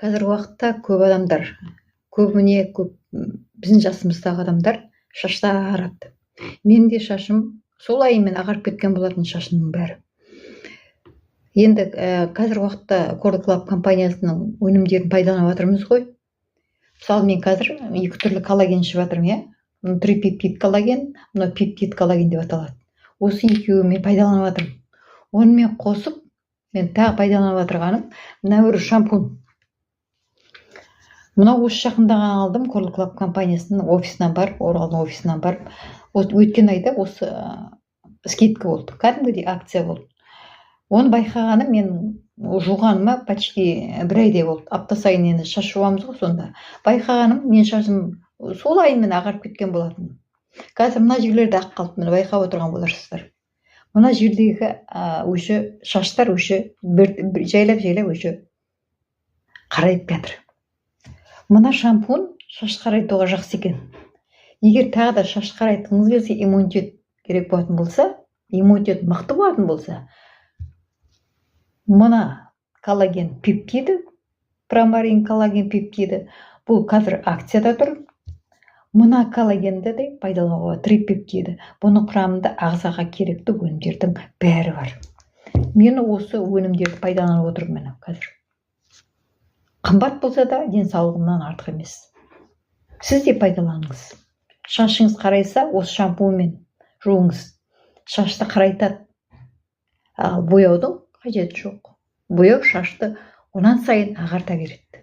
Қазіргі уақытта көп адамдар, көбіне біздің жасымыздағы адамдар шашта ағарады. Менің де шашым солайымен ағарып кеткен болатын, шашымның бәрі. Енді қазіргі уақытта Coral Club компаниясының өнімдерін пайдаланып жатырмыз ғой. Мысалы, мен қазір екі түрлі коллаген ішіп жатырмын, иә. Мына трипептид коллаген, мына пептид коллаген деп аталады. Осы екеуін мен пайдаланып жатырмын. Онымен қосып, мен тағы пайдаланып жатырғаным мына бір шампунь. Мына осы жақында ғана алдым, Coral Club компаниясының офисынан барып, Оралдың офисынан барып. Өткен айда осы скидка болды, кәдімгідей акция болды. Оны байқағаным, мен жуғаныма почти бір айдай болды. Апта сайын енді шаш жуамыз ғой, сонда. Байқағаным, мен шашым солайымен ағарып кеткен болатын. Қазір мына жерлерде ақ қалды, міне байқап отырған боларсыздар. Мына жердегі уже шаштар уже жайлап уже қарайып жатыр. Мына шампунь шаш қарайтуға жақсы екен. Егер тағы да шаш қарайтқыңыз келсе, иммунитет керек болатын болса, иммунитет мықты болатын болса, мына коллаген пептиді, промарин коллаген пептиді, бұл қазір акцияда тұр. Мына коллагенді де пайдалануға трипептиді. Бұның құрамында ағзаға керекті өнімдердің бәрі бар. Мен осы өнімдерді пайдаланып отырмын қазір. Қымбат болса да денсаулығымнан артық емес. Сіз де пайдаланыңыз. Шашыңыз қарайса, осы шампуньмен жуыңыз. Шашты қарайтады. Ал бояудың қажеті жоқ. Бояу шашты онан сайын ағарта береді.